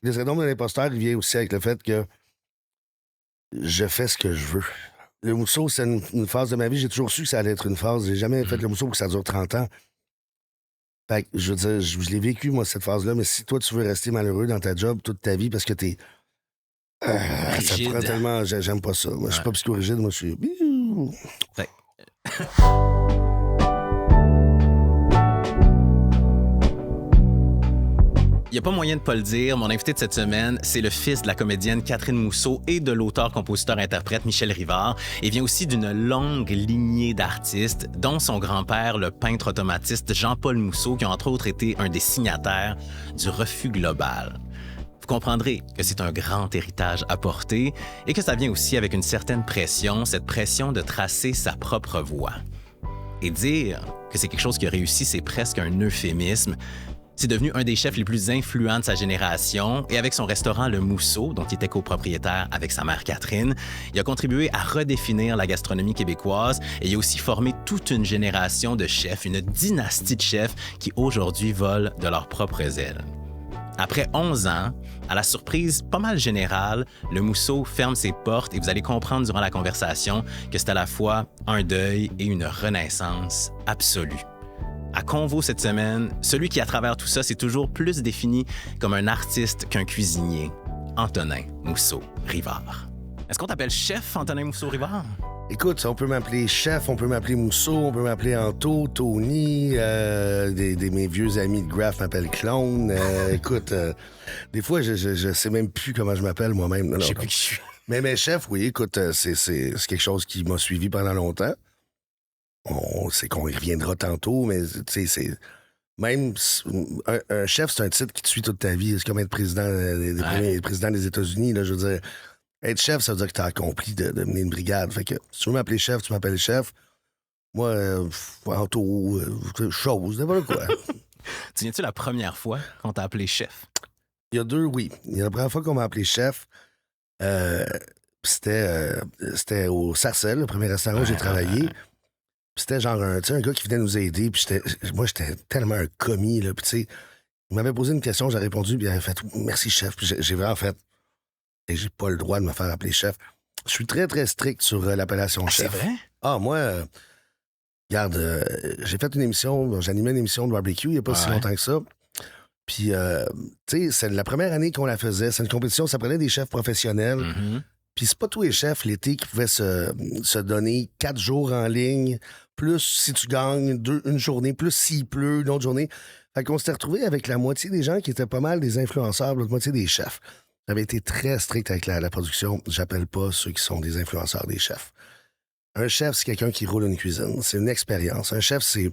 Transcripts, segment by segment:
Le syndrome de l'imposteur, il vient aussi avec le fait que je fais ce que je veux. Le mousseau, c'est une phase de ma vie. J'ai toujours su que ça allait être une phase. J'ai jamais fait Mmh. le mousseau pour que ça dure 30 ans. Fait que, je veux dire, je l'ai vécu, moi, cette phase-là, mais si toi, tu veux rester malheureux dans ta job toute ta vie parce que t'es. Ça te prend Rigide. tellement. J'aime pas ça. Moi, je suis Ouais. pas psychorigide, moi, je suis. Fait il n'y a pas moyen de pas le dire, mon invité de cette semaine, c'est le fils de la comédienne Catherine Mousseau et de l'auteur-compositeur-interprète Michel Rivard, et vient aussi d'une longue lignée d'artistes, dont son grand-père, le peintre automatiste Jean-Paul Mousseau, qui a entre autres été un des signataires du Refus global. Vous comprendrez que c'est un grand héritage à porter et que ça vient aussi avec une certaine pression, cette pression de tracer sa propre voie. Et dire que c'est quelque chose qui a réussi, c'est presque un euphémisme. C'est devenu un des chefs les plus influents de sa génération et avec son restaurant Le Mousseau, dont il était copropriétaire avec sa mère Catherine, il a contribué à redéfinir la gastronomie québécoise et il a aussi formé toute une génération de chefs, une dynastie de chefs qui aujourd'hui volent de leurs propres ailes. Après 11 ans, à la surprise pas mal générale, Le Mousseau ferme ses portes et vous allez comprendre durant la conversation que c'est à la fois un deuil et une renaissance absolue. À Convo cette semaine, celui qui, à travers tout ça, s'est toujours plus défini comme un artiste qu'un cuisinier, Antonin Mousseau-Rivard. Est-ce qu'on t'appelle chef, Antonin Mousseau-Rivard? Écoute, on peut m'appeler chef, on peut m'appeler Mousseau, on peut m'appeler Anto, Tony, mes vieux amis de Graph m'appellent Clone. Écoute, des fois, je sais même plus comment je m'appelle moi-même. Non, Je non, sais plus qui je suis. mais chef, oui, écoute, c'est quelque chose qui m'a suivi pendant longtemps. On sait qu'on y reviendra tantôt, mais tu sais, c'est. Même un chef, c'est un titre qui te suit toute ta vie. C'est comme être président des premiers présidents des États-Unis. Là, je veux dire, être chef, ça veut dire que tu as accompli de mener une brigade. Fait que si tu veux m'appeler chef, tu m'appelles chef. Moi, Anto, chose, n'importe quoi. Tu viens-tu la première fois qu'on t'a appelé chef? Il y a deux, oui. Il y a la première fois qu'on m'a appelé chef, euh, c'était au Sarcelles, le premier restaurant où j'ai travaillé. Puis c'était genre un gars qui venait nous aider. Puis moi, j'étais tellement un commis. Là, puis tu sais, il m'avait posé une question, j'ai répondu, puis il avait fait merci, chef. Puis j'ai vraiment fait et j'ai pas le droit de me faire appeler chef. Je suis très, très strict sur l'appellation Ah, c'est chef. vrai? Ah, moi, regarde, j'ai fait une émission, j'animais une émission de barbecue il n'y a pas si Ouais. longtemps que ça. Puis, tu sais, c'est la première année qu'on la faisait. C'est une compétition, ça prenait des chefs professionnels. Mhm. Puis c'est pas tous les chefs l'été qui pouvaient se donner 4 jours en ligne, plus si tu gagnes une journée, plus s'il pleut une autre journée. Fait qu'on s'était retrouvé avec la moitié des gens qui étaient pas mal des influenceurs, l'autre moitié des chefs. J'avais été très strict avec la production. J'appelle pas ceux qui sont des influenceurs des chefs. Un chef, c'est quelqu'un qui roule une cuisine. C'est une expérience. Un chef, c'est.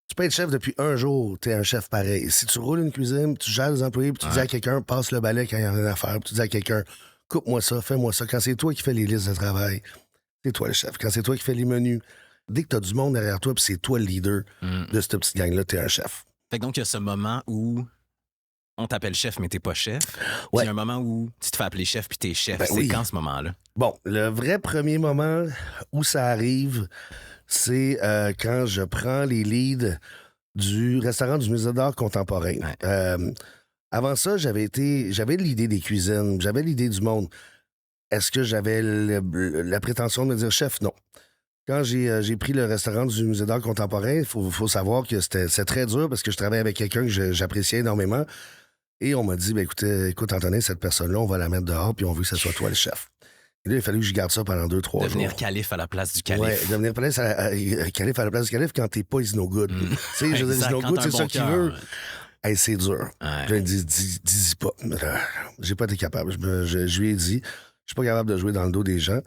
Tu peux être chef depuis un jour, t'es un chef pareil. Si tu roules une cuisine, tu gères les employés, puis tu dis à quelqu'un, passe le balai quand il y a rien à faire, puis tu dis à quelqu'un, coupe-moi ça, fais-moi ça. Quand c'est toi qui fais les listes de travail, c'est toi le chef. Quand c'est toi qui fais les menus, dès que t'as du monde derrière toi, puis c'est toi le leader Mm. de cette petite gang-là, t'es un chef. Fait que donc, il y a ce moment où on t'appelle chef, mais t'es pas chef. Puis il Ouais, y a un moment où tu te fais appeler chef, puis t'es chef. ben C'est oui. quand ce moment-là? Bon, le vrai premier moment où ça arrive, c'est quand je prends les leads du restaurant du Musée d'art contemporain. Ouais. Avant ça, j'avais l'idée des cuisines, j'avais l'idée du monde. Est-ce que j'avais la prétention de me dire chef? Non. Quand j'ai pris le restaurant du Musée d'art contemporain, il faut savoir que c'est très dur parce que je travaillais avec quelqu'un que j'appréciais énormément. Et on m'a dit, ben, écoute, Antonin, cette personne-là, on va la mettre dehors puis on veut que ce soit toi le chef. Et là, il a fallu que je garde ça pendant 2, 3 jours. Devenir calife à la place du Ouais, calife. devenir calife à la place du calife quand t'es pas is no good. Tu sais, je veux dire, Exact. is no Quand good, t'as un c'est ça bon qu'il cœur. veut. Hey, c'est dur. Ouais. Je lui ai dit, dis-y pas. J'ai pas été capable. Je lui ai dit, je suis pas capable de jouer dans le dos des gens.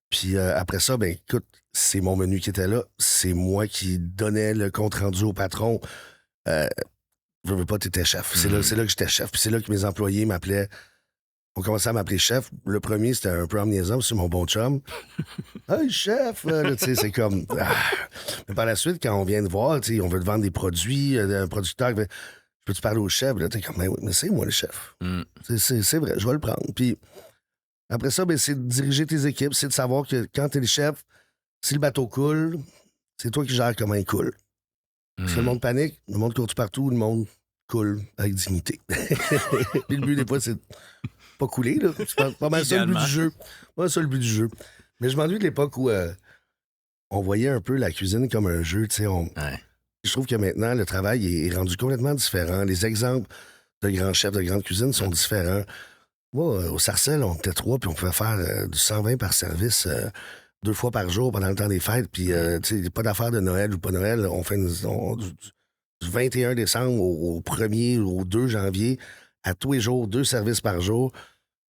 Puis après ça, ben écoute, c'est mon menu qui était là. C'est moi qui donnais le compte-rendu au patron. Veux pas, t'étais chef. C'est là que j'étais chef. Puis c'est là que mes employés m'appelaient. On commençait à m'appeler chef. Le premier, c'était un peu en niaisant, c'est mon bon chum. Hey, chef! Là, tu sais, c'est comme. Mais par la suite, quand on vient te voir, tu sais, on veut te vendre des produits, un producteur, je peux-tu parler au chef? Là, t'es comme, mais c'est moi le chef. Mm. C'est vrai, je vais le prendre. Puis après ça, ben, c'est de diriger tes équipes, c'est de savoir que quand t'es le chef, si le bateau coule, c'est toi qui gères comment il coule. Si le Mm. monde panique, le monde court partout, le monde coule avec dignité. Puis le but, des fois, c'est pas couler, là. C'est pas mal ça le but du jeu. Pas ça le but du jeu. Mais je m'ennuie de l'époque où on voyait un peu la cuisine comme un jeu, tu sais. Ouais. Je trouve que maintenant, le travail est rendu complètement différent. Les exemples de grands chefs de grande cuisine sont différents. Moi, au Sarcelles, on était 3, puis on pouvait faire du 120 par service 2 fois par jour pendant le temps des fêtes. Puis, tu sais, pas d'affaires de Noël ou pas Noël. On fait du 21 décembre au 1er ou au 2 janvier, à tous les jours, 2 services par jour.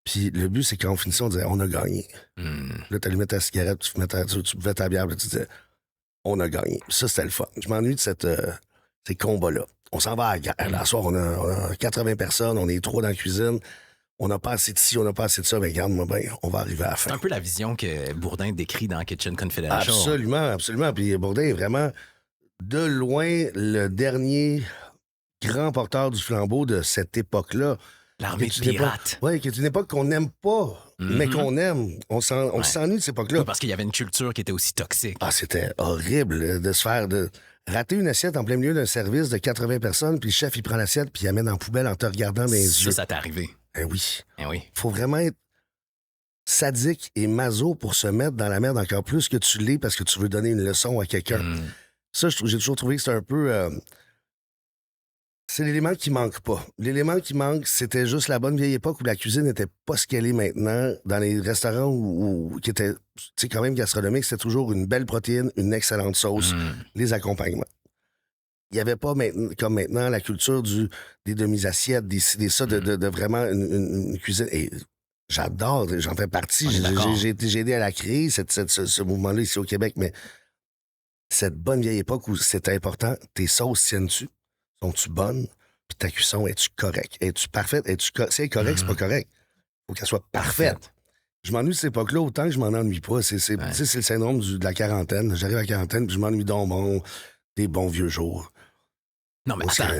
Puis le but, c'est quand on finissait, on disait, on a gagné. Là, t'allumais ta cigarette, tu buvais ta bière, puis tu disais, on a gagné. Ça, c'était le fun. Je m'ennuie de ces combats-là. On s'en va à la guerre. La soir, on a 80 personnes, on est 3 dans la cuisine. On n'a pas assez de ci, on n'a pas assez de ça. Mais regarde-moi bien, on va arriver à la fin. C'est un peu la vision que Bourdin décrit dans Kitchen Confidential. Absolument, absolument. Puis Bourdin est vraiment, de loin, le dernier grand porteur du flambeau de cette époque-là. L'armée de pirates. Oui, qui est une époque qu'on n'aime pas, mais qu'on aime. On s'ennuie de cette époque-là. Oui, parce qu'il y avait une culture qui était aussi toxique. Ah, c'était horrible de se faire... rater une assiette en plein milieu d'un service de 80 personnes, puis le chef, il prend l'assiette, puis il la met dans la poubelle en te regardant dans les yeux. Ça t'est arrivé. Eh oui. Eh oui. Faut vraiment être sadique et maso pour se mettre dans la merde encore plus que tu l'es parce que tu veux donner une leçon à quelqu'un. Ça, j'ai toujours trouvé que c'était un peu... c'est l'élément qui manque pas. L'élément qui manque, c'était juste la bonne vieille époque où la cuisine n'était pas ce qu'elle est maintenant. Dans les restaurants qui étaient quand même gastronomiques, c'était toujours une belle protéine, une excellente sauce, les accompagnements. Il n'y avait pas comme maintenant la culture des demi-assiettes, des ça, de vraiment une cuisine. Et j'adore, j'en fais partie. J'ai aidé à la créer, ce mouvement-là ici au Québec, mais cette bonne vieille époque où c'était important, tes sauces tiennent-tu? Sont-tu bonnes? Puis ta cuisson, es-tu correcte? Es-tu parfaite? Si elle est correcte, c'est pas correct. Faut qu'elle soit parfaite. Je m'ennuie de cette époque-là autant que je m'en ennuie pas. C'est le syndrome de la quarantaine. J'arrive à la quarantaine, puis je m'ennuie des bons vieux jours. Non, mais attends,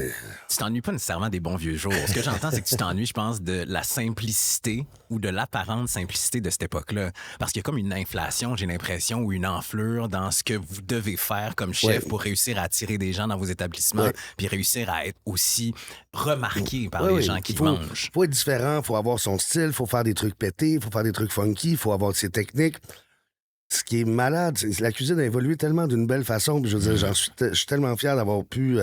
tu t'ennuies pas nécessairement des bons vieux jours. Ce que j'entends, c'est que tu t'ennuies, je pense, de la simplicité ou de l'apparente simplicité de cette époque-là. Parce qu'il y a comme une inflation, j'ai l'impression, ou une enflure dans ce que vous devez faire comme chef pour réussir à attirer des gens dans vos établissements, puis réussir à être aussi remarqué par les gens qui mangent. Il faut être différent, il faut avoir son style, il faut faire des trucs pétés, il faut faire des trucs funky, il faut avoir ses techniques. Ce qui est malade, c'est la cuisine a évolué tellement d'une belle façon. Je veux dire, je suis tellement fier d'avoir pu...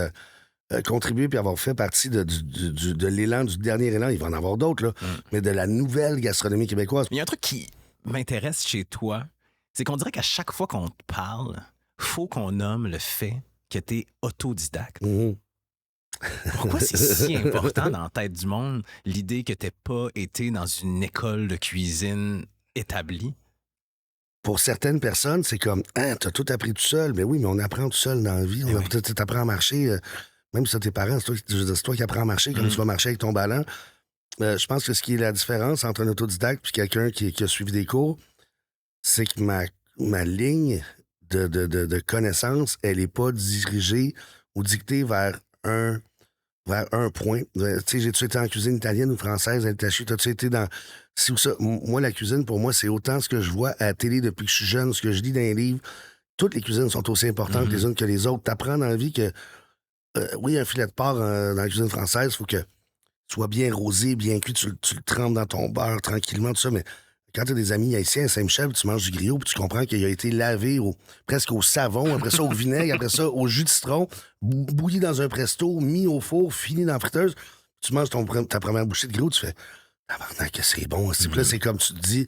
contribuer puis avoir fait partie de l'élan, du dernier élan, il va en avoir d'autres, là, mais de la nouvelle gastronomie québécoise. Il y a un truc qui m'intéresse chez toi, c'est qu'on dirait qu'à chaque fois qu'on te parle, faut qu'on nomme le fait que tu es autodidacte. Pourquoi c'est si important dans la tête du monde, l'idée que tu n'aies pas été dans une école de cuisine établie? Pour certaines personnes, c'est comme « Ah, t'as tout appris tout seul. » Mais oui, mais on apprend tout seul dans la vie. T'apprends à marcher... Même si c'est tes parents, c'est toi qui apprends à marcher comme tu vas marcher avec ton ballon. Je pense que ce qui est la différence entre un autodidacte et quelqu'un qui a suivi des cours, c'est que ma ligne de connaissances, elle n'est pas dirigée ou dictée vers un point. Tu sais, j'ai-tu été en cuisine italienne ou française, t'as-tu été dans... Si ou ça. Moi, la cuisine, pour moi, c'est autant ce que je vois à la télé depuis que je suis jeune, ce que je lis dans les livres. Toutes les cuisines sont aussi importantes les unes que les autres. T'apprends dans la vie que oui, un filet de porc dans la cuisine française, il faut que soit bien rosé, bien cuit, tu le trempes dans ton beurre tranquillement, tout ça, mais quand tu as des amis haïtiens à Saint-Michel, tu manges du griot, puis tu comprends qu'il a été lavé presque au savon, après ça au vinaigre, après ça au jus de citron, bouilli dans un presto, mis au four, fini dans la friteuse, tu manges ta première bouchée de griot, tu fais « Ah, maintenant que c'est bon. » Là, c'est comme tu te dis,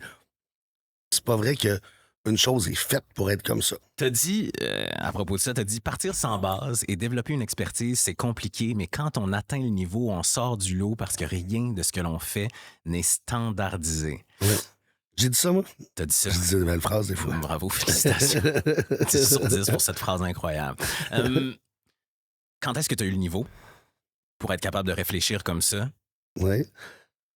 c'est pas vrai que une chose est faite pour être comme ça. T'as dit, à propos de ça, t'as dit partir sans base et développer une expertise, c'est compliqué, mais quand on atteint le niveau, on sort du lot parce que rien de ce que l'on fait n'est standardisé. Oui. J'ai dit ça, moi? T'as dit ça? Je disais de belles phrases, des fois. Bravo, félicitations. 10 sur 10 pour cette phrase incroyable. Quand est-ce que tu as eu le niveau pour être capable de réfléchir comme ça? Oui.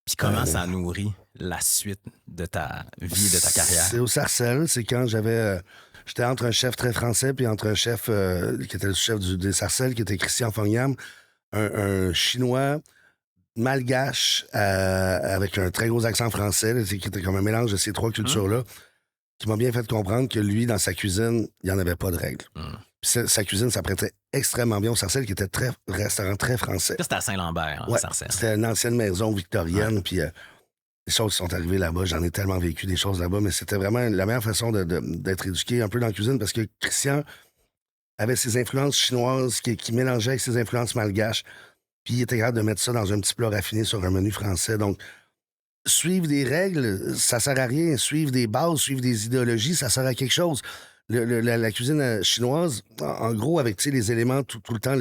Puis comment ça nourrit la suite de ta vie, de ta carrière? C'est au Sarcelles. C'est quand j'étais entre un chef très français puis entre un chef qui était le chef des Sarcelles, qui était Christian Fognam, un Chinois malgache avec un très gros accent français, là, qui était comme un mélange de ces trois cultures-là, qui m'a bien fait comprendre que lui, dans sa cuisine, il n'y en avait pas de règles. Puis sa cuisine s'apprêtait extrêmement bien au Sarcelles, qui était restaurant très français. Ça, c'était à Saint-Lambert, Ouais, Sarcelles. c'était une ancienne maison victorienne, puis les choses qui sont arrivées là-bas, j'en ai tellement vécu des choses là-bas, mais c'était vraiment la meilleure façon d'être éduqué un peu dans la cuisine, parce que Christian avait ses influences chinoises qui mélangeaient avec ses influences malgaches, puis il était capable de mettre ça dans un petit plat raffiné sur un menu français. Donc, suivre des règles, ça sert à rien. Suivre des bases, suivre des idéologies, ça sert à quelque chose. La cuisine chinoise, en gros, avec tu sais, les éléments tout le temps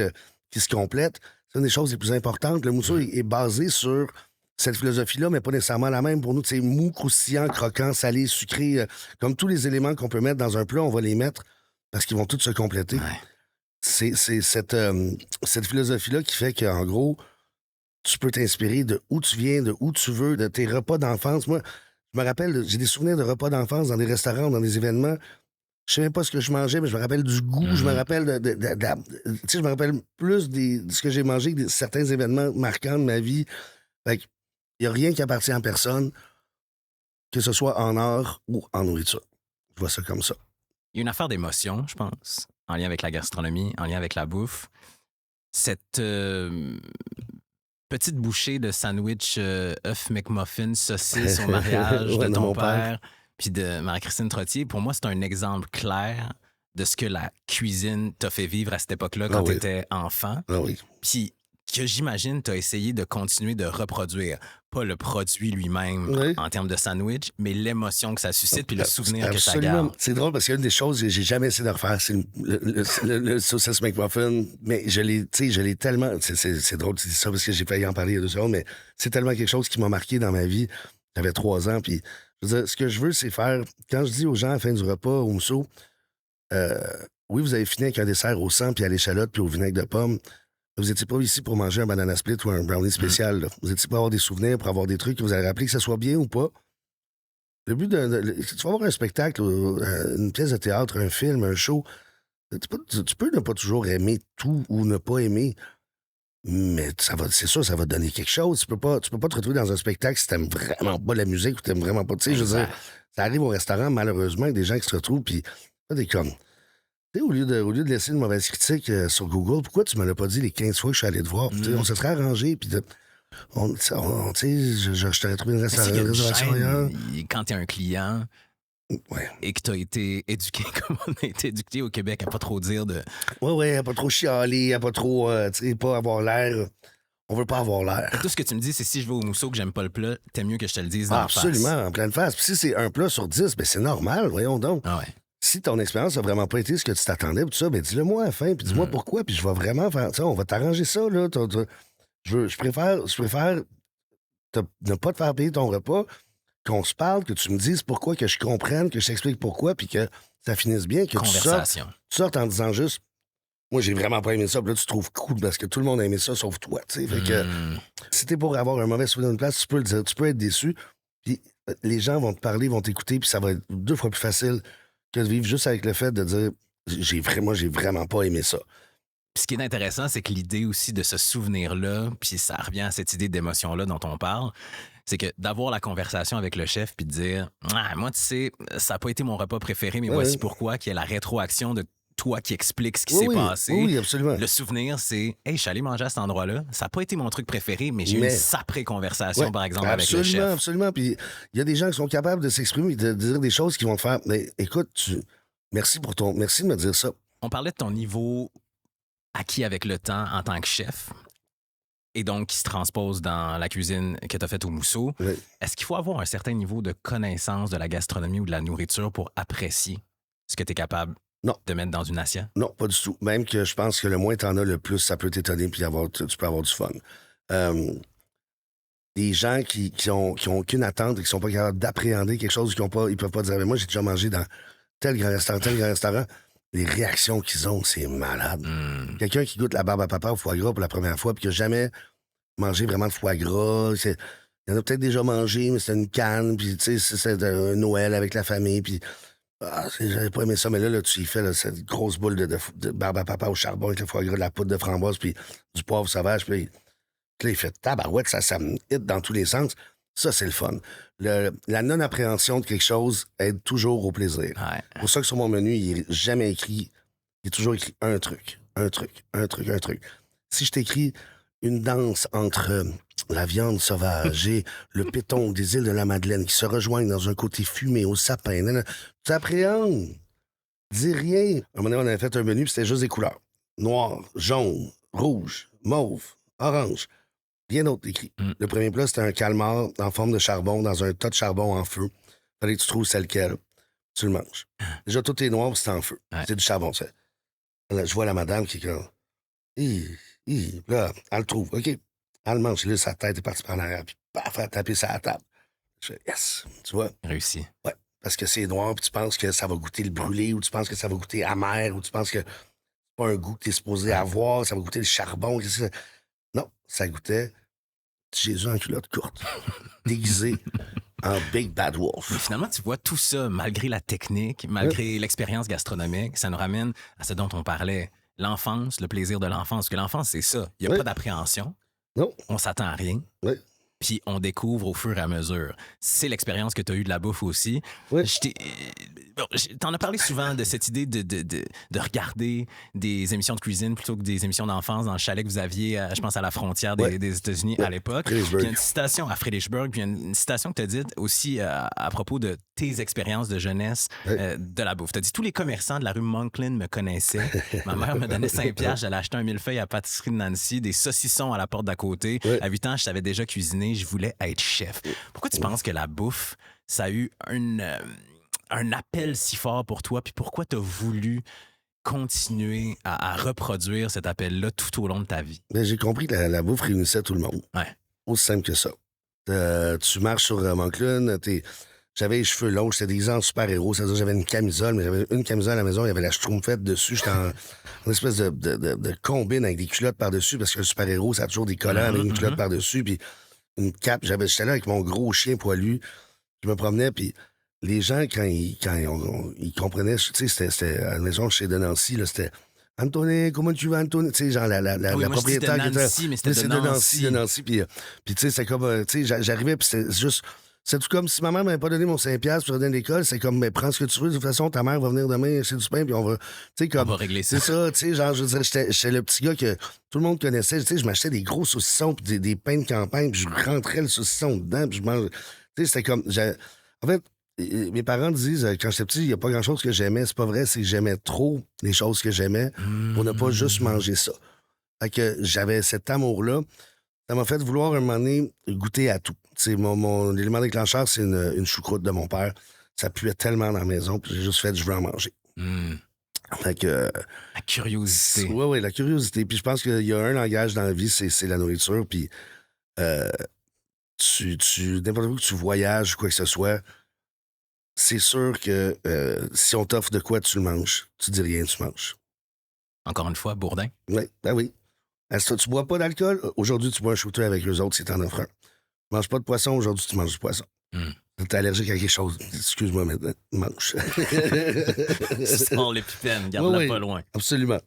qui se complètent, c'est une des choses les plus importantes. Le mousseau est basé sur cette philosophie-là, mais pas nécessairement la même pour nous. C'est mou, croustillant, croquant, salé, sucré. Comme tous les éléments qu'on peut mettre dans un plat, on va les mettre parce qu'ils vont tous se compléter. Ouais. C'est cette philosophie-là qui fait qu'en gros, tu peux t'inspirer de où tu viens, de où tu veux, de tes repas d'enfance. Moi, je me rappelle, j'ai des souvenirs de repas d'enfance dans des restaurants, dans des événements. Je sais même pas ce que je mangeais, mais je me rappelle du goût, je me rappelle tu sais, je me rappelle plus de ce que j'ai mangé, de certains événements marquants de ma vie. Fait qu'il y a rien qui appartient à personne, que ce soit en art ou en nourriture. Je vois ça comme ça. Il y a une affaire d'émotion, je pense, en lien avec la gastronomie, en lien avec la bouffe. Cette petite bouchée de sandwich œuf McMuffin, saucisse au mariage Ouais, de de ton mon père, puis de Marie-Christine Trottier, pour moi, c'est un exemple clair de ce que la cuisine t'a fait vivre à cette époque-là quand Ah oui. t'étais enfant. Ah oui. Puis que j'imagine t'as essayé de continuer de reproduire, pas le produit lui-même Oui. en termes de sandwich, mais l'émotion que ça suscite puis le souvenir que ça Absolument. garde. C'est drôle parce qu'il y a une des choses que j'ai jamais essayé de refaire, c'est le saucisse McMuffin. Mais je l'ai tellement. C'est drôle que tu dis ça parce que j'ai failli en parler il y a 2 secondes, mais c'est tellement quelque chose qui m'a marqué dans ma vie. J'avais 3 ans, puis je veux dire, ce que je veux, c'est faire. Quand je dis aux gens à la fin du repas, au mousseau, oui, vous avez fini avec un dessert au sang, puis à l'échalote, puis au vinaigre de pomme. Vous n'étiez pas ici pour manger un banana split ou un brownie spécial. Là. Vous étiez pour avoir des souvenirs, pour avoir des trucs que vous allez rappeler, que ce soit bien ou pas. Le but tu vas voir un spectacle, une pièce de théâtre, un film, un show. Tu peux ne pas toujours aimer tout ou ne pas aimer, mais c'est sûr, ça va te donner quelque chose. Tu peux pas te retrouver dans un spectacle si t'aimes vraiment pas la musique ou t'aimes vraiment pas. Tu sais, je veux dire, ça arrive au restaurant, malheureusement, avec des gens qui se retrouvent, puis là, t'es comme. Tu sais, au lieu de laisser une mauvaise critique sur Google, pourquoi tu me l'as pas dit les 15 fois que je suis allé te voir? Tu sais, on se serait arrangé, puis tu sais, je t'aurais trouvé une Mais c'est qu'il y a une réservation ailleurs. gêne, quand tu es un client Ouais. et que tu as été éduqué comme on a été éduqué au Québec à pas trop dire de. Ouais, à pas trop chialer, à pas trop, tu sais, pas avoir l'air. On veut pas avoir l'air. Tout ce que tu me dis, c'est si je vais au mousseau que j'aime pas le plat, t'aimes mieux que je te le dise dans la face. Absolument, en pleine face. Puis si c'est un plat sur 10, ben c'est normal, voyons donc. Ah ouais. Si ton expérience a vraiment pas été ce que tu t'attendais, tout ça, ben dis-le-moi à la fin, puis dis-moi pourquoi, puis je vais vraiment faire. Tu sais, on va t'arranger ça, là. Je préfère ne pas te faire payer ton repas, qu'on se parle, que tu me dises pourquoi, que je comprenne, que je t'explique pourquoi, puis que ça finisse bien, que Conversation. tu sortes en disant juste, moi, j'ai vraiment pas aimé ça, puis là, tu trouves cool parce que tout le monde a aimé ça, sauf toi, tu sais. Fait que si t'es pour avoir un mauvais souvenir d'une place, tu peux le dire, tu peux être déçu, puis les gens vont te parler, vont t'écouter, puis ça va être 2 fois plus facile que de vivre juste avec le fait de dire, j'ai vraiment pas aimé ça. Puis ce qui est intéressant, c'est que l'idée aussi de ce souvenir-là, puis ça revient à cette idée d'émotion-là dont on parle, c'est que d'avoir la conversation avec le chef puis de dire ah, moi, tu sais, ça n'a pas été mon repas préféré, mais voici pourquoi, qu'il y a la rétroaction de toi qui explique ce qui s'est passé. Oui, absolument. Le souvenir, c'est hey, je suis allé manger à cet endroit-là, ça n'a pas été mon truc préféré, mais j'ai eu une saprée conversation, par exemple, avec le chef. Absolument. Puis il y a des gens qui sont capables de s'exprimer, de dire des choses qui vont te faire. Mais écoute, merci de me dire ça. On parlait de ton niveau acquis avec le temps en tant que chef et donc qui se transpose dans la cuisine que tu as faite au mousseau. Oui. Est-ce qu'il faut avoir un certain niveau de connaissance de la gastronomie ou de la nourriture pour apprécier ce que tu es capable de mettre dans une assiette? Non, pas du tout. Même que je pense que le moins t'en as, le plus ça peut t'étonner puis tu peux avoir du fun. Des gens qui ont aucune attente et qui sont pas capables d'appréhender quelque chose ils peuvent pas dire mais moi j'ai déjà mangé dans tel grand restaurant. Les réactions qu'ils ont, c'est malade. Quelqu'un qui goûte la barbe à papa au foie gras pour la première fois puis qui n'a jamais mangé vraiment de foie gras, il y en a peut-être déjà mangé, mais c'était une canne, puis tu sais, c'est un Noël avec la famille, puis j'avais pas aimé ça, mais là tu y fais là, cette grosse boule de barbe à papa au charbon avec le foie gras, de la poudre de framboise, puis du poivre sauvage, puis là, il fait tabarouette, ça me hit dans tous les sens. Ça, c'est le fun. La non-appréhension de quelque chose aide toujours au plaisir. Ouais. C'est pour ça que sur mon menu, il n'est jamais écrit Il est toujours écrit un truc, un truc, un truc, un truc. Si je t'écris une danse entre la viande sauvage et le péton des îles de la Madeleine qui se rejoignent dans un côté fumé au sapin, tu appréhendes. Dis rien. À un moment donné, on avait fait un menu, puis c'était juste des couleurs. Noir, jaune, rouge, mauve, orange. Rien d'autre écrit. Le premier plat, c'était un calmar en forme de charbon, dans un tas de charbon en feu. Fallait que tu trouves c'est lequel. Tu le manges. Déjà, tout est noir, puis c'est en feu. Ouais. C'est du charbon, ça. Là, je vois la madame qui est comme... Là, elle le trouve, OK. Elle le mange. Là, sa tête est partie par l'arrière, puis paf, elle a tapé ça à la table. Je fais, yes, tu vois. Réussi. Ouais, parce que c'est noir, puis tu penses que ça va goûter le brûlé, ou tu penses que ça va goûter amer, ou tu penses que c'est pas un goût que t'es supposé avoir, ça va goûter le charbon. Non, ça goûtait Jésus en culotte courte, déguisé en Big Bad Wolf. Mais finalement, tu vois tout ça, malgré la technique, malgré l'expérience gastronomique, ça nous ramène à ce dont on parlait. L'enfance, le plaisir de l'enfance. Parce que l'enfance, c'est ça. Il n'y a pas d'appréhension. Non. On s'attend à rien. Oui. Puis on découvre au fur et à mesure. C'est l'expérience que tu as eue de la bouffe aussi. Oui. T'en as parlé souvent de cette idée de regarder des émissions de cuisine plutôt que des émissions d'enfance dans le chalet que vous aviez, je pense, à la frontière des États-Unis à l'époque. Puis il y a une citation à Fredericksburg, puis il y a une citation que tu as dite aussi à propos de tes expériences de jeunesse de la bouffe. Tu as dit « Tous les commerçants de la rue Monklin me connaissaient. Ma mère me donnait 5 piastres, j'allais acheter un millefeuille à la pâtisserie de Nancy, des saucissons à la porte d'à côté. À 8 ans, je savais déjà cuisiner. Je voulais être chef. » Pourquoi tu penses que la bouffe, ça a eu un appel si fort pour toi? Puis pourquoi tu as voulu continuer à reproduire cet appel-là tout au long de ta vie? Ben, j'ai compris que la bouffe réunissait tout le monde. Ouais. Aussi simple que ça. Tu marches sur Monklin, j'avais les cheveux longs, j'étais déguisé en super-héros. C'est-à-dire j'avais une camisole, mais j'avais une camisole à la maison, il y avait la schtroumpfette dessus. J'étais en espèce de combine avec des culottes par-dessus, parce que le super-héros, ça a toujours des collants avec une culotte par-dessus, puis une cape. J'étais là avec mon gros chien poilu. Je me promenais, puis les gens, quand ils comprenaient, tu sais, c'était à la maison chez de Nancy, là, c'était « Anthony, comment tu vas, Anthony? » Tu sais, genre la moi, propriétaire qui était... Nancy, mais c'était de Nancy. Puis tu sais, c'est comme... tu sais, j'arrivais, puis c'était juste... C'est tout comme si ma mère m'avait pas donné mon 5$ pour donner à l'école, c'est comme, mais prends ce que tu veux, de toute façon, ta mère va venir demain acheter du pain, puis on va... Tu sais, comme... On va régler ça. C'est ça, tu sais, genre, je veux dire, j'étais le petit gars que tout le monde connaissait, tu sais, je m'achetais des gros saucissons, puis des pains de campagne, puis je rentrais le saucisson dedans, puis je mange... Tu sais, c'était comme... En fait, mes parents disent, quand j'étais petit, il n'y a pas grand-chose que j'aimais. C'est pas vrai, c'est que j'aimais trop les choses que j'aimais pour ne pas juste manger ça. Fait que j'avais cet amour-là. Ça m'a fait vouloir un moment donné goûter à tout. T'sais, mon élément déclencheur, c'est une choucroute de mon père. Ça puait tellement dans la maison, puis j'ai juste fait, je veux en manger. Fait que... La curiosité. Oui, la curiosité. Puis je pense qu'il y a un langage dans la vie, c'est la nourriture. Puis n'importe où que tu voyages ou quoi que ce soit, c'est sûr que si on t'offre de quoi, tu le manges. Tu dis rien, tu manges. Encore une fois, Bourdin. Oui, ben oui. Est-ce que tu bois pas d'alcool? Aujourd'hui, tu bois un shooter avec eux autres si t'en offres un. Tu manges pas de poisson, aujourd'hui, tu manges du poisson. T'es allergique à quelque chose. Excuse-moi, mais mange. Sors l'épipène, garde-la pas loin. Absolument.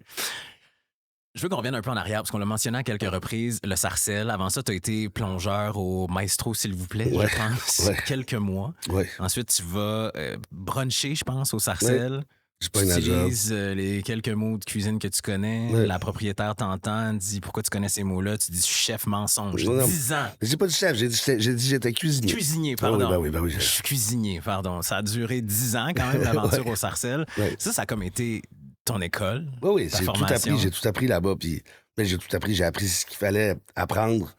Je veux qu'on revienne un peu en arrière, parce qu'on l'a mentionné à quelques reprises, le Sarcelles. Avant ça, tu as été plongeur au Maestro, s'il vous plaît, je pense, quelques mois. Ouais. Ensuite, tu vas bruncher, je pense, au Sarcelles. Tu utilises les quelques mots de cuisine que tu connais. Ouais. La propriétaire t'entend, dit pourquoi tu connais ces mots-là. Tu dis chef mensonge. Non. 10 ans. J'ai pas dit chef, j'ai dit j'étais cuisinier. Cuisinier, pardon. Ben oui. Je suis cuisinier, pardon. Ça a duré 10 ans quand même, l'aventure au Sarcelles. Ouais. Ça a comme été ton école. Oui, ta formation. j'ai tout appris là-bas. Puis, j'ai appris ce qu'il fallait apprendre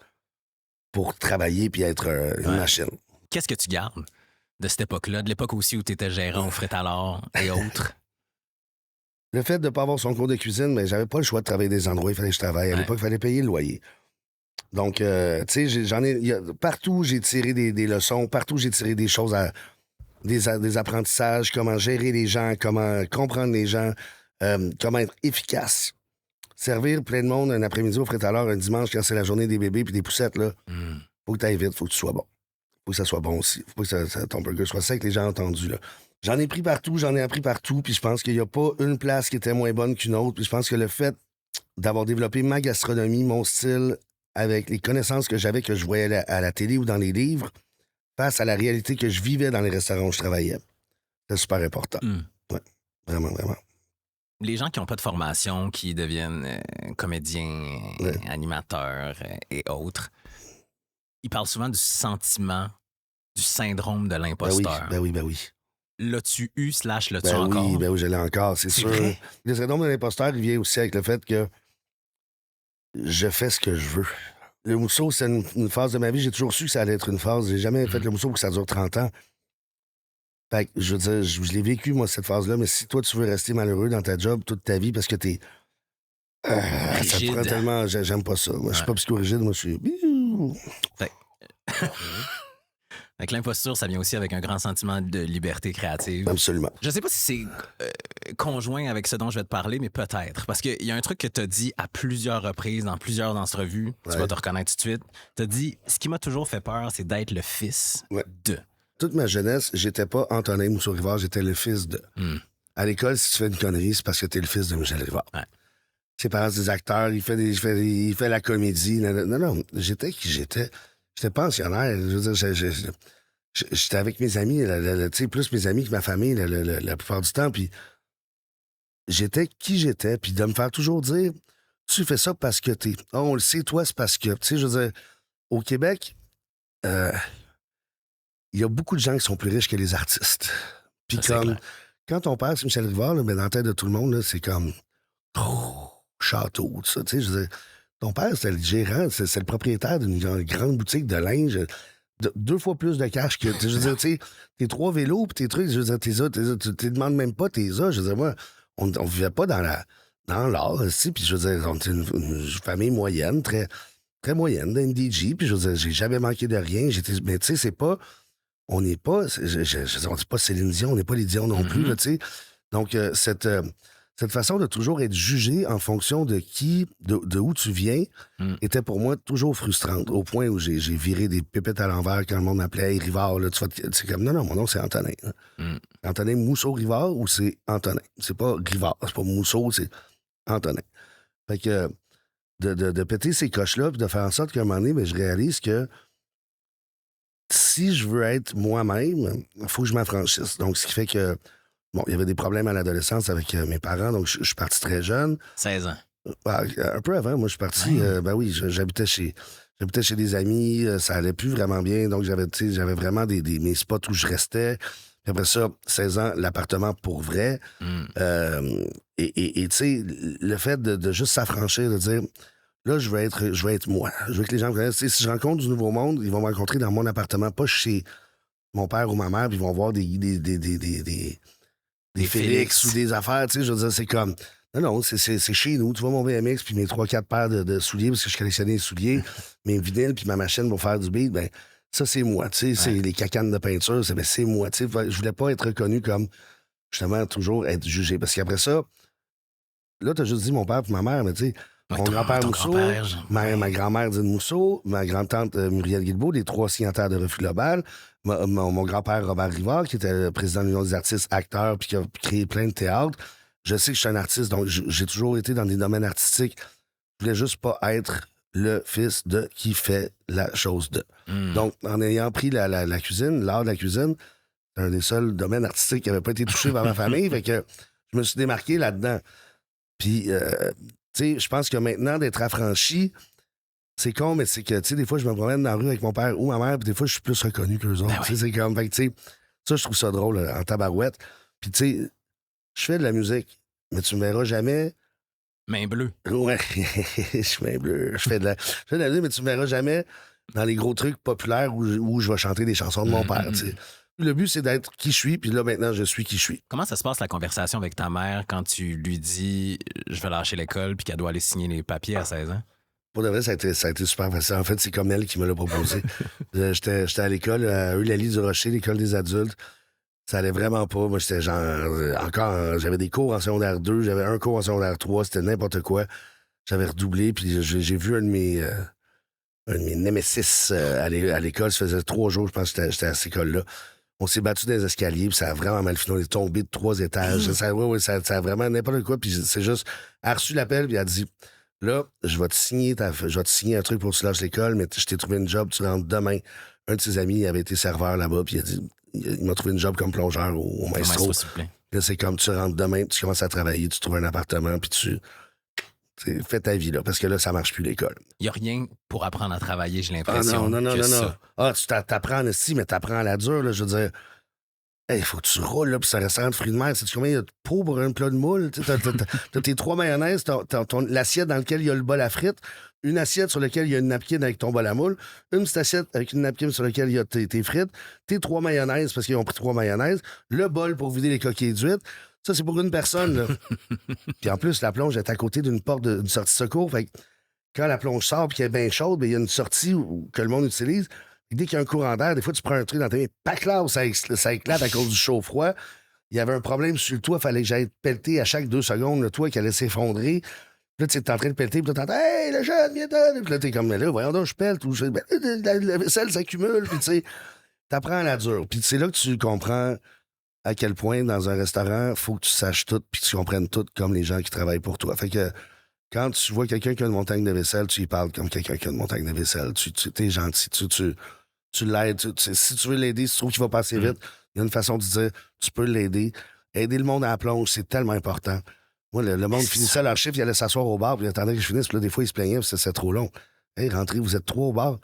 pour travailler puis être une machine. Qu'est-ce que tu gardes de cette époque-là, de l'époque aussi où tu étais gérant au Fret Alors et autres? Le fait de ne pas avoir son cours de cuisine, mais j'avais pas le choix de travailler des endroits, il fallait que je travaille. À l'époque, il fallait payer le loyer. Donc, tu sais, partout, j'ai tiré des leçons, partout, j'ai tiré des choses, des apprentissages, comment gérer les gens, comment comprendre les gens, comment être efficace. Servir plein de monde un après-midi au Fret Alors, un dimanche, quand c'est la journée des bébés puis des poussettes, là, faut que tu ailles vite, faut que tu sois bon. Faut que ça soit bon aussi. Faut pas que ton burger soit sec, les gens ont entendu, là. J'en ai pris partout, j'en ai appris partout, puis je pense qu'il n'y a pas une place qui était moins bonne qu'une autre. Puis je pense que le fait d'avoir développé ma gastronomie, mon style, avec les connaissances que j'avais, que je voyais à la télé ou dans les livres, face à la réalité que je vivais dans les restaurants où je travaillais, c'était super important. Ouais, vraiment, vraiment. Les gens qui n'ont pas de formation, qui deviennent comédiens, animateurs et autres, ils parlent souvent du sentiment, du syndrome de l'imposteur. Ben oui. L'as-tu eu / l'as-tu encore? Ben oui, je l'ai encore, c'est sûr. Vrai? Le syndrome de l'imposteur, il vient aussi avec le fait que je fais ce que je veux. Le mousseau, c'est une phase de ma vie. J'ai toujours su que ça allait être une phase. J'ai jamais fait le mousseau pour que ça dure 30 ans. Fait que, je veux dire, je l'ai vécu, moi, cette phase-là. Mais si toi, tu veux rester malheureux dans ta job toute ta vie parce que t'es... ça te prend tellement... J'aime pas ça. Moi, je suis pas psychorigide. Moi, je suis... Avec l'imposture, ça vient aussi avec un grand sentiment de liberté créative. Absolument. Je sais pas si c'est conjoint avec ce dont je vais te parler, mais peut-être. Parce qu'il y a un truc que tu as dit à plusieurs reprises, dans plusieurs entrevues, tu vas te reconnaître tout de suite. Tu as dit, ce qui m'a toujours fait peur, c'est d'être le fils de. Toute ma jeunesse, j'étais pas Antonin Mousseau-Rivard, j'étais le fils de. À l'école, si tu fais une connerie, c'est parce que t'es le fils de Michel Rivard. Ouais. Ses parents, c'est des acteurs, il fait la comédie. Non, j'étais qui j'étais. J'étais pensionnaire. Je veux dire, j'étais avec mes amis, tu sais, plus mes amis que ma famille la plupart du temps. Puis j'étais qui j'étais. Puis de me faire toujours dire, tu fais ça parce que t'es... Oh, on le sait, toi, c'est parce que... Tu sais, je veux dire, au Québec, il y a beaucoup de gens qui sont plus riches que les artistes. Puis comme... Quand on parle, c'est Michel Rivard, là, mais dans la tête de tout le monde, là, c'est comme... château, tout ça. Tu sais, je veux dire, ton père, c'est le gérant, c'est le propriétaire d'une grande boutique de linge, 2 fois plus de cash que. Je veux dire, tu sais, tes 3 vélos pis tes trucs, je veux dire, tu demandes même pas tes as. Je veux dire, moi, on vivait pas dans l'art, aussi, puis je veux dire, on était une famille moyenne, très, très moyenne, d'NDG, puis je veux dire, j'ai jamais manqué de rien. Mais tu sais, c'est pas. On n'est pas. On dit pas Céline Dion, on n'est pas les Dion non plus, là, tu sais. Donc, cette façon de toujours être jugé en fonction de de où tu viens, était pour moi toujours frustrante, au point où j'ai viré des pépettes à l'envers quand le monde m'appelait hey, Rivard. Là, c'est comme, non, mon nom, c'est Antonin. Antonin Mousseau-Rivard ou c'est Antonin? C'est pas Rivard, c'est pas Mousseau, c'est Antonin. Fait que de péter ces coches-là puis de faire en sorte qu'à un moment donné, ben, je réalise que si je veux être moi-même, il faut que je m'affranchisse. Donc, ce qui fait que bon, il y avait des problèmes à l'adolescence avec mes parents, donc je suis parti très jeune. 16 ans. Un peu avant, moi, je suis parti. Ben oui, j'habitais chez des amis, ça allait plus vraiment bien, donc j'avais vraiment mes spots où je restais. Puis après ça, 16 ans, l'appartement pour vrai. Et tu sais, le fait de juste s'affranchir, de dire, là, je veux être moi. Je veux que les gens me connaissent. Si je rencontre du nouveau monde, ils vont me rencontrer dans mon appartement, pas chez mon père ou ma mère, puis ils vont voir des Félix ou des affaires, tu sais, je veux dire, c'est comme... Non, c'est chez nous. Tu vois mon BMX puis mes 3-4 paires de souliers, parce que je collectionnais les souliers, mes vinyles puis ma machine pour faire du beat, ben ça, c'est moi, tu sais, c'est les cacanes de peinture, c'est moi, tu sais. Je voulais pas être reconnu comme, justement, toujours être jugé. Parce qu'après ça, là, t'as juste dit mon père puis ma mère, mais tu sais, mon grand-père Mousseau, ma grand-mère Dine Mousseau, ma grand-tante Muriel Guilbeault, les 3 signataires de Refus Global, mon grand-père Robert Rivard, qui était le président de l'Union des artistes, acteur, puis qui a créé plein de théâtres. Je sais que je suis un artiste, donc j'ai toujours été dans des domaines artistiques. Je voulais juste pas être le fils de qui fait la chose de. Donc, en ayant pris la cuisine, l'art de la cuisine, c'est un des seuls domaines artistiques qui n'avait pas été touché par ma famille, fait que je me suis démarqué là-dedans. Puis, tu sais, je pense que maintenant, d'être affranchi, c'est con, mais c'est que, tu sais, des fois, je me promène dans la rue avec mon père ou ma mère, puis des fois, je suis plus reconnu qu'eux autres. Ben oui. C'est comme, fait que, tu sais, ça, je trouve ça drôle en tabarouette. Puis, tu sais, je fais de la musique, mais tu me verras jamais. Main bleue. Ouais, je suis main bleue. Je fais de la musique, mais tu me verras jamais dans les gros trucs populaires où je vais chanter des chansons de mon père, tu sais. Le but, c'est d'être qui je suis, puis là, maintenant, je suis qui je suis. Comment ça se passe, la conversation avec ta mère, quand tu lui dis « je vais lâcher l'école » puis qu'elle doit aller signer les papiers à 16 ans? Pour de vrai, ça a été super facile. En fait, c'est comme elle qui me l'a proposé. J'étais à l'école, à Eulalie du Rocher, l'école des adultes. Ça allait vraiment pas. Moi, j'étais genre... j'avais des cours en secondaire 2, j'avais un cours en secondaire 3, c'était n'importe quoi. J'avais redoublé, puis j'ai vu un de mes némésis à l'école. Ça faisait 3 jours, je pense, que j'étais à cette école-là. On s'est battu dans les escaliers, puis ça a vraiment mal fini. On est tombé de 3 étages. Ça a vraiment n'importe quoi. Puis c'est juste... Elle a reçu l'appel, puis elle a dit... Là, je vais te signer un truc pour que tu lâches l'école, mais je t'ai trouvé une job, tu rentres demain. Un de ses amis avait été serveur là-bas, puis il a dit... Il m'a trouvé une job comme plongeur au Maestro. Là, c'est comme tu rentres demain, tu commences à travailler, tu trouves un appartement, puis tu fais ta vie, là, parce que là, ça marche plus l'école. Il n'y a rien pour apprendre à travailler, j'ai Ah l'impression. non. Ça. Ah, tu t'apprends en esti, mais t'apprends à la dure, là, je veux dire. Il faut que tu roules, là, puis c'est un restaurant de fruits de mer. Sais-tu combien il y a de pots pour un plat de moule? T'as tes 3 mayonnaises, l'assiette dans laquelle il y a le bol à frites, une assiette sur laquelle il y a une napkin avec ton bol à moule, une petite assiette avec une napkin sur laquelle il y a tes frites, tes 3 mayonnaises parce qu'ils ont pris 3 mayonnaises, le bol pour vider les coquilles d'huîtres. Ça, c'est pour une personne, là. Puis en plus, la plonge est à côté d'une porte d'une sortie de secours. Fait que quand la plonge sort et qu'elle est bien chaude, il y a une sortie que le monde utilise. Dès qu'il y a un courant d'air, des fois, tu prends un truc dans ta main, pac là, ça éclate à cause du chaud-froid. Il y avait un problème sur le toit, il fallait que j'aille pelleter à chaque 2 secondes le toit qui allait s'effondrer. Puis là, tu es en train de pelleter, puis là, t'entends, hey, le jeune, viens t'en. Puis là, t'es comme, mais là, voyons donc, je pelle. La vaisselle s'accumule, puis tu sais, t'apprends à la dure. Puis c'est là que tu comprends à quel point, dans un restaurant, il faut que tu saches tout, puis que tu comprennes tout comme les gens qui travaillent pour toi. Fait que quand tu vois quelqu'un qui a une montagne de vaisselle, tu y parles comme quelqu'un qui a une montagne de vaisselle. Tu es gentil, tu l'aides. Si tu veux l'aider, si tu trouves qu'il va passer vite, il y a une façon de dire, tu peux l'aider. Aider le monde à la plonge, c'est tellement important. Moi, le monde finissait leur chiffre, il allait s'asseoir au bar, puis il attendait que je finisse, puis là, des fois, il se plaignait, puis c'est trop long. Hey, rentrez, vous êtes 3 au bar.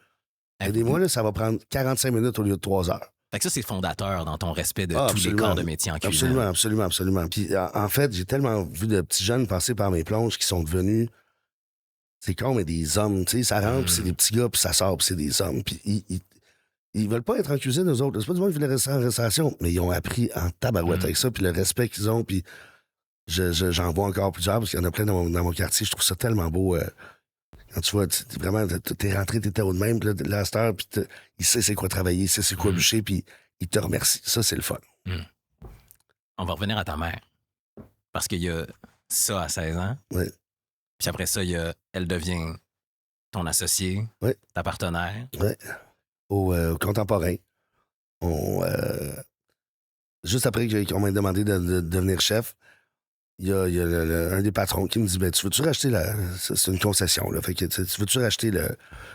Aidez-moi, là, ça va prendre 45 minutes au lieu de 3 heures. Fait que ça, c'est fondateur dans ton respect de tous les corps de métier en cuisine. Absolument. Puis, en fait, j'ai tellement vu de petits jeunes passer par mes plonges qui sont devenus, c'est con, mais des hommes, tu sais, ça rentre, puis c'est des petits gars, puis ça sort, puis c'est des hommes. Puis ils veulent pas être en cuisine, eux autres. C'est pas du monde qui veut rester en restauration, mais ils ont appris en tabarouette avec ça, puis le respect qu'ils ont, puis j'en vois encore plusieurs, parce qu'il y en a plein dans mon quartier. Je trouve ça tellement beau. Quand tu vois, vraiment, t'es rentré, t'étais au de même, puis là, à cette heure, puis il sait c'est quoi travailler, il sait c'est quoi bûcher, puis il te remercie. Ça, c'est le fun. On va revenir à ta mère. Parce qu'il y a ça à 16 ans. Oui. Puis après ça, elle devient ton associé, ta partenaire. Oui. Au contemporain. Juste après qu'on m'a demandé de devenir chef, il y a un des patrons qui me dit, ben, tu veux-tu racheter c'est une concession, là. Fait que, tu veux-tu racheter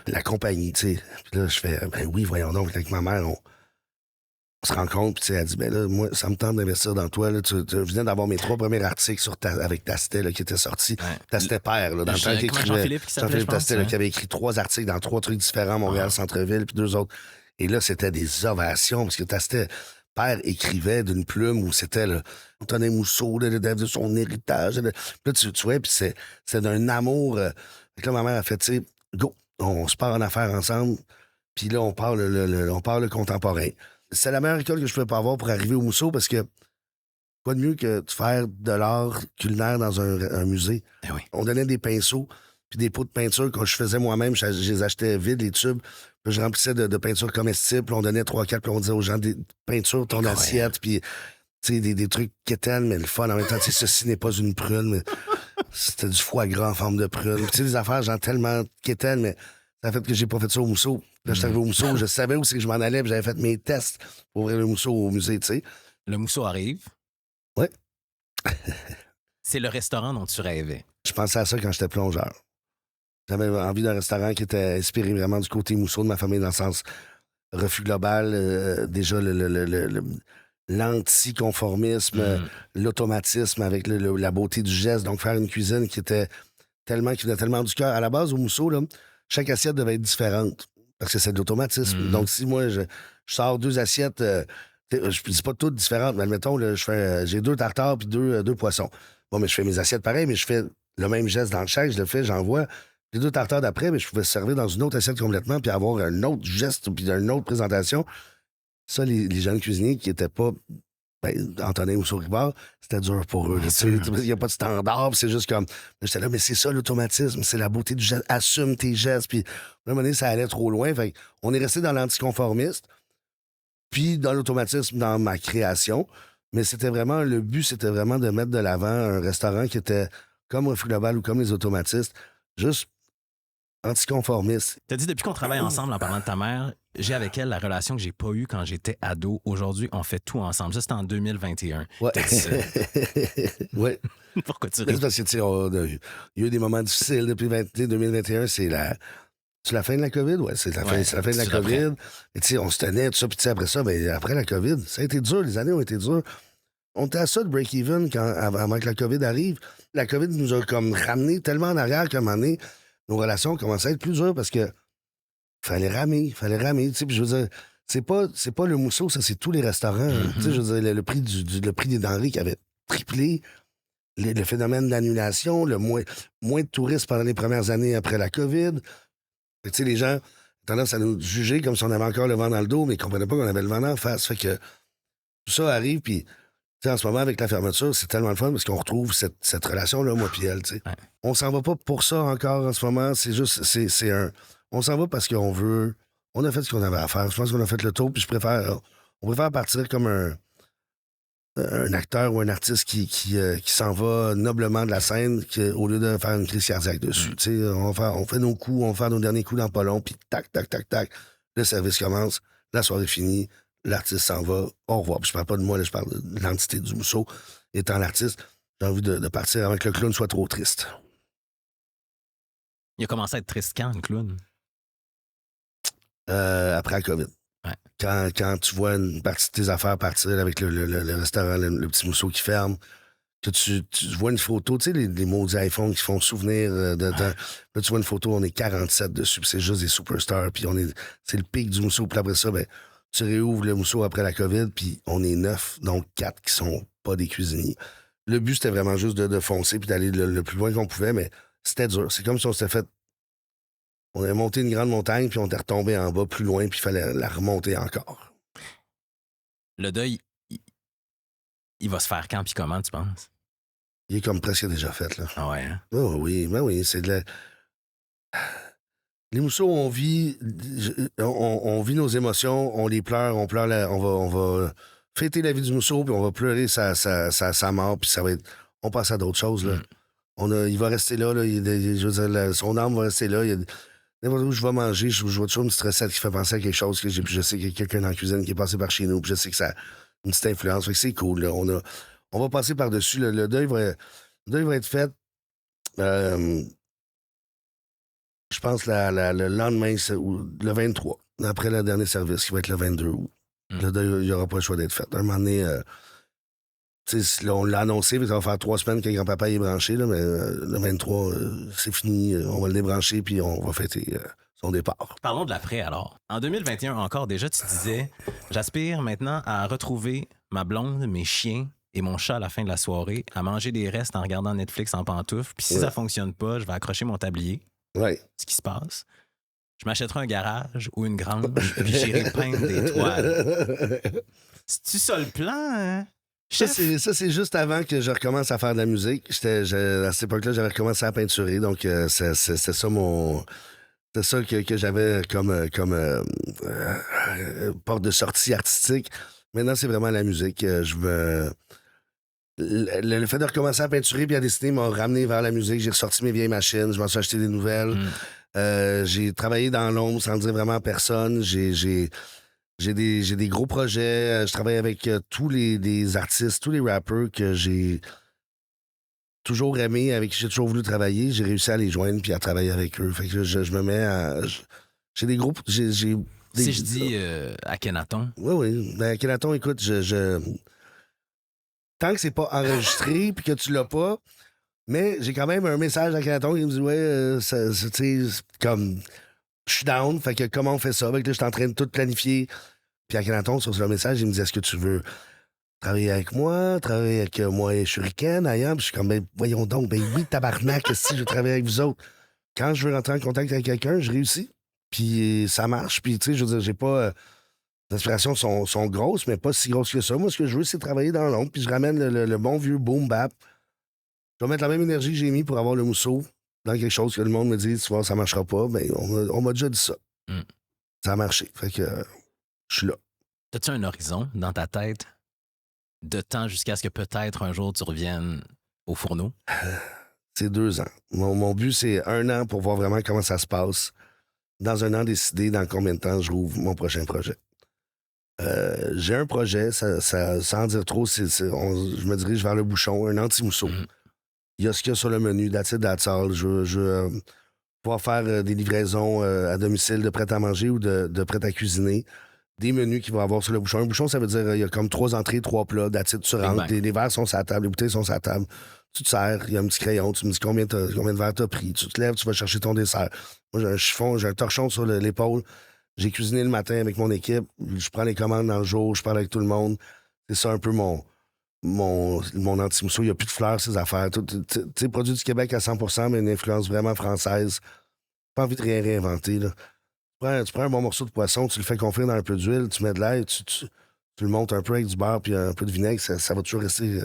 la compagnie, tu sais? Puis là, je fais, ben oui, voyons donc. Avec ma mère, on se rencontre, puis elle dit, ben là, moi, ça me tente d'investir dans toi, là. Tu venais d'avoir mes 3 premiers articles avec Tastet, là, qui étaient sortis. Tastet père, là, dans le temps qu'il écrivait. Jean-Philippe Tastet, qui avait écrit 3 articles dans 3 trucs différents, Montréal, Centre-Ville, puis 2 autres. Et là, c'était des ovations, parce que Tastet père écrivait d'une plume où c'était Antonin Mousseau, de son héritage. Là, tu vois, puis c'est d'un amour. Là, ma mère a fait, tu sais, go, on se part en affaires ensemble, puis là, on parle le contemporain. C'est la meilleure école que je pouvais pas avoir pour arriver au Mousseau, parce que pas de mieux que de faire de l'art culinaire dans un musée. Eh oui. On donnait des pinceaux, puis des pots de peinture que je faisais moi-même, je les achetais vides, les tubes. Puis je remplissais de peinture comestible, puis on donnait 3-4, puis on disait aux gens, des peintures, ton assiette, puis des trucs quétaines, mais le fun. En même temps, ceci n'est pas une prune, mais c'était du foie gras en forme de prune. Puis des affaires, genre tellement quétaines, mais ça a fait que j'ai pas fait ça au Mousseau. Là, je suis arrivé au Mousseau, je savais où c'est que je m'en allais, puis j'avais fait mes tests pour ouvrir le Mousseau au musée, tu sais. Le Mousseau arrive. Oui. C'est le restaurant dont tu rêvais. Je pensais à ça quand j'étais plongeur. J'avais envie d'un restaurant qui était inspiré vraiment du côté Mousseau de ma famille, dans le sens refus global, déjà l'anticonformisme, l'automatisme avec la beauté du geste. Donc, faire une cuisine qui venait tellement du cœur. À la base, au Mousseau, là, chaque assiette devait être différente parce que c'est de l'automatisme. Donc, si moi, je sors 2 assiettes, je dis pas toutes différentes, mais admettons, là, j'ai 2 tartares puis 2 poissons. Bon, mais je fais mes assiettes pareilles, mais je fais le même geste dans le chèque, je le fais, j'envoie. Les 2 tartares d'après, mais je pouvais servir dans une autre assiette complètement puis avoir un autre geste puis une autre présentation. Ça, les jeunes cuisiniers qui n'étaient pas Antonin ou Souribard, c'était dur pour eux. Il n'y a pas de standard, c'est juste comme... J'étais là, mais c'est ça l'automatisme, c'est la beauté du geste. Assume tes gestes. Puis à un moment donné, ça allait trop loin. Fait on est resté dans l'anticonformiste, puis dans l'automatisme dans ma création. Mais le but, c'était vraiment de mettre de l'avant un restaurant qui était comme Refus Global ou comme les automatistes, juste anticonformiste. T'as dit, depuis qu'on travaille ensemble en parlant de ta mère, j'ai avec elle la relation que j'ai pas eue quand j'étais ado. Aujourd'hui, on fait tout ensemble. Ça, c'était en 2021. Ouais. Ouais. Pourquoi tu ris? Parce que, tu sais, il y a eu des moments difficiles depuis 2021. C'est la fin de la COVID? Ouais, c'est la fin de la COVID. Et tu sais, on se tenait, tout ça. Puis tu sais, après ça, après la COVID, ça a été dur. Les années ont été dures. on était à ça de break-even avant que la COVID arrive. La COVID nous a comme ramené tellement en arrière qu'à un moment donné, nos relations commençaient à être plus dures parce que fallait ramer. Tu sais, puis je veux dire, c'est pas le Mousseau, ça, c'est tous les restaurants. Tu sais, je veux dire, le prix le prix des denrées qui avait triplé, le phénomène d'annulation, le moins de touristes pendant les premières années après la COVID. Tu sais, les gens ont tendance à nous juger comme si on avait encore le vent dans le dos, mais ils ne comprenaient pas qu'on avait le vent en face. Fait que tout ça arrive, puis tu sais, en ce moment, avec la fermeture, c'est tellement le fun parce qu'on retrouve cette relation-là, moi puis elle, tu sais. Ouais. On s'en va pas pour ça encore en ce moment. C'est juste, c'est un... On s'en va parce qu'on veut... On a fait ce qu'on avait à faire. Je pense qu'on a fait le tour, puis on préfère partir comme un acteur ou un artiste qui s'en va noblement de la scène au lieu de faire une crise cardiaque dessus. Tu sais, on fait nos coups, on va faire nos derniers coups dans pas long, puis tac, tac, tac, tac. Le service commence, la soirée est finie, l'artiste s'en va, au revoir. Puis je parle pas de moi, là, je parle de l'entité du Mousseau. Étant l'artiste, j'ai envie de partir avant que le clown soit trop triste. Il a commencé à être triste quand, le clown? Après la COVID. Ouais. Quand tu vois une partie de tes affaires partir avec le restaurant, le petit Mousseau qui ferme, que tu vois une photo, tu sais, les maudits iPhones qui font souvenir là, tu vois une photo, on est 47 dessus, puis c'est juste des superstars, puis c'est le pic du Mousseau, puis après ça, ben, tu réouvres le Mousseau après la COVID, puis on est 9, donc 4 qui sont pas des cuisiniers. Le but, c'était vraiment juste de foncer puis d'aller le plus loin qu'on pouvait, mais c'était dur. C'est comme si on s'était fait... On avait monté une grande montagne, puis on était retombé en bas plus loin, puis il fallait la remonter encore. Le deuil, il va se faire quand puis comment, tu penses? Il est comme presque déjà fait, là. Ah ouais, hein? Oh, oui, c'est de la... Les Mousseaux, on vit nos émotions, on les pleure, on va fêter la vie du Mousseau, puis on va pleurer sa mort, puis ça va être... On passe à d'autres choses, là. Il va rester là, je veux dire, son âme va rester là. N'importe où je vais manger, je vois toujours une petite recette qui fait penser à quelque chose que je sais qu'il y a quelqu'un dans la cuisine qui est passé par chez nous, puis je sais que ça a une petite influence. Fait que c'est cool, là. On va passer par-dessus. Le deuil va être fait. Je pense le lendemain, le 23, après le dernier service, qui va être le 22 août. Le deuil, il n'y aura pas le choix d'être fait. À un moment donné, là, on l'a annoncé, ça va faire 3 semaines que grand-papa est branché, là, mais le 23, c'est fini. On va le débrancher, puis on va fêter son départ. Parlons de l'après, alors. En 2021 encore, déjà, tu disais « J'aspire maintenant à retrouver ma blonde, mes chiens et mon chat à la fin de la soirée, à manger des restes en regardant Netflix en pantoufles, puis si ça fonctionne pas, je vais accrocher mon tablier. » Ouais. Ce qui se passe. Je m'achèterai un garage ou une grange, puis j'irai peindre des toiles. C'est-tu ça le plan, hein? Ça, c'est juste avant que je recommence à faire de la musique. À cette époque-là, j'avais recommencé à peinturer, donc c'est ça mon... C'est ça que j'avais comme porte de sortie artistique. Maintenant, c'est vraiment la musique. Le fait de recommencer à peinturer puis à dessiner m'a ramené vers la musique. J'ai ressorti mes vieilles machines, je m'en suis acheté des nouvelles. J'ai travaillé dans l'ombre sans le dire vraiment à personne. J'ai des gros projets. Je travaille avec tous les artistes, tous les rappers que j'ai toujours aimé, avec qui j'ai toujours voulu travailler. J'ai réussi à les joindre puis à travailler avec eux. Fait que je me mets à... J'ai des groupes... Si je dis Akhenaton. Oui. Ben, Akhenaton, écoute, tant que c'est pas enregistré puis que tu l'as pas, mais j'ai quand même un message à Akhenaton qui me dit « Ouais, tu sais, comme... Je suis down, fait que comment on fait ça? Fait que là, je suis en train de tout planifier. » Puis Akhenaton, sur le message, il me dit « Est-ce que tu veux... travailler avec moi, travailler avec moi et Shuriken, ailleurs. » Puis je suis comme, ben, voyons donc, ben oui, tabarnak, si je veux travailler avec vous autres. Quand je veux rentrer en contact avec quelqu'un, je réussis. Puis ça marche. Puis, tu sais, je veux dire, j'ai pas... les aspirations sont grosses, mais pas si grosses que ça. Moi, ce que je veux, c'est travailler dans l'ombre. Puis je ramène le bon vieux boom bap. Je vais mettre la même énergie que j'ai mis pour avoir le Mousseau dans quelque chose que le monde me dit, tu vois, ça marchera pas. Ben, on m'a déjà dit ça. Ça a marché. Fait que je suis là. As-tu un horizon dans ta tête de temps jusqu'à ce que peut-être un jour tu reviennes au fourneau? C'est 2 ans. Mon but, c'est 1 an pour voir vraiment comment ça se passe. Dans 1 an, décider dans combien de temps je rouvre mon prochain projet. J'ai un projet, sans en dire trop, je me dirige vers le bouchon, un anti-Mousseau. Il y a ce qu'il y a sur le menu, that's it, that's all. Je veux pouvoir faire des livraisons à domicile de prêt à manger ou de prêt à cuisiner. des menus qu'il va avoir sur le bouchon. Un bouchon, ça veut dire il y a comme 3 entrées, 3 plats, that's it, tu rentres, les verres sont sur la table, les bouteilles sont sur la table. Tu te sers, il y a un petit crayon, tu me dis combien de verres t'as pris. Tu te lèves, tu vas chercher ton dessert. Moi, j'ai un chiffon, j'ai un torchon sur l'épaule. J'ai cuisiné le matin avec mon équipe. Je prends les commandes dans le jour, je parle avec tout le monde. C'est ça un peu mon anti-mousseau. Il n'y a plus de fleurs, ces affaires. Tu sais, produit du Québec à 100%, mais une influence vraiment française. Pas envie de rien réinventer, là. Tu prends un bon morceau de poisson, tu le fais confire dans un peu d'huile, tu mets de l'ail, tu le montes un peu avec du beurre puis un peu de vinaigre, ça va toujours rester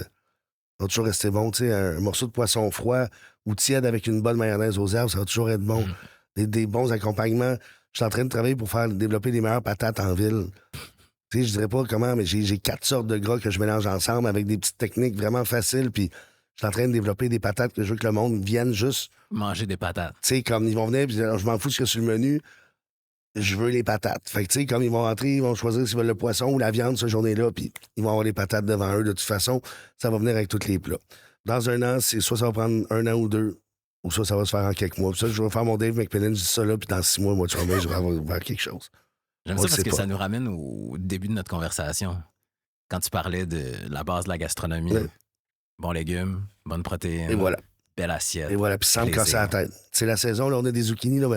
bon. Tu sais, un morceau de poisson froid ou tiède avec une bonne mayonnaise aux herbes, ça va toujours être bon. Des bons accompagnements. Je suis en train de travailler pour développer les meilleures patates en ville. Tu sais, je dirais pas comment, mais j'ai 4 sortes de gras que je mélange ensemble avec des petites techniques vraiment faciles. Puis je suis en train de développer des patates que je veux que le monde vienne juste manger des patates. Tu sais, comme ils vont venir, puis je m'en fous de ce qu'il y a sur le menu. Je veux les patates. Fait que, tu sais, comme ils vont rentrer, ils vont choisir s'ils veulent le poisson ou la viande cette journée-là, puis ils vont avoir les patates devant eux. De toute façon, ça va venir avec tous les plats. Dans un an, c'est soit ça va prendre 1 an ou 2, ou soit ça va se faire en quelques mois. Puis ça, je vais faire mon Dave McMillan, je dis ça là, puis dans 6 mois, moi, tu vois, je vais avoir quelque chose. J'aime ça parce que ça nous ramène au début de notre conversation. Quand tu parlais de la base de la gastronomie, bons légumes, bonne protéine, et voilà. Belle assiette. Et voilà, puis sans me casser la tête. C'est la saison, là, on a des zucchini, là,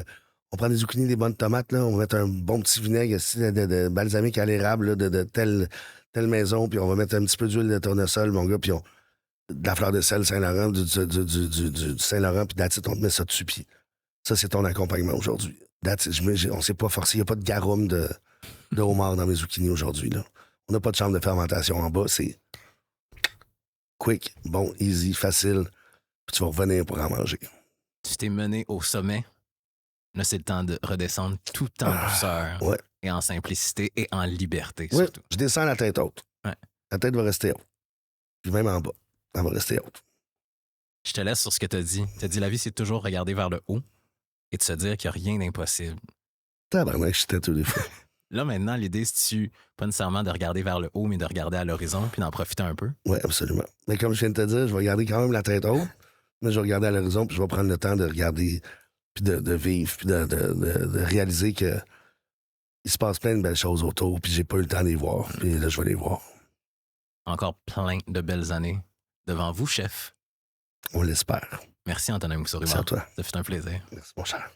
on prend des zucchini, des bonnes tomates, là, on va mettre un bon petit vinaigre de balsamique à l'érable là, de telle maison, puis on va mettre un petit peu d'huile de tournesol, mon gars, puis de la fleur de sel Saint-Laurent, du Saint-Laurent, puis that's it, on te met ça dessus, puis ça, c'est ton accompagnement aujourd'hui. On s'est pas forcé, il n'y a pas de garum de homard dans mes zucchini aujourd'hui, là. On n'a pas de chambre de fermentation en bas, c'est quick, bon, easy, facile, puis tu vas revenir pour en manger. Tu t'es mené au sommet. Là, c'est le temps de redescendre tout en douceur et en simplicité et en liberté, surtout. Je descends la tête haute. Ouais. La tête va rester haute. Puis même en bas, elle va rester haute. Je te laisse sur ce que tu as dit. Tu as dit la vie, c'est toujours regarder vers le haut et de se dire qu'il n'y a rien d'impossible. Tabarnak, je suis têteux des fois. Là, maintenant, l'idée, c'est pas nécessairement de regarder vers le haut, mais de regarder à l'horizon puis d'en profiter un peu. Oui, absolument. Mais comme je viens de te dire, je vais garder quand même la tête haute, mais je vais regarder à l'horizon puis je vais prendre le temps de regarder puis de vivre, puis de réaliser que il se passe plein de belles choses autour, puis j'ai pas eu le temps de les voir, puis là, je vais les voir. Encore plein de belles années devant vous, chef. On l'espère. Merci, Antonin Mousseau-Rivard. Merci à toi. Ça fait un plaisir. Merci, mon cher.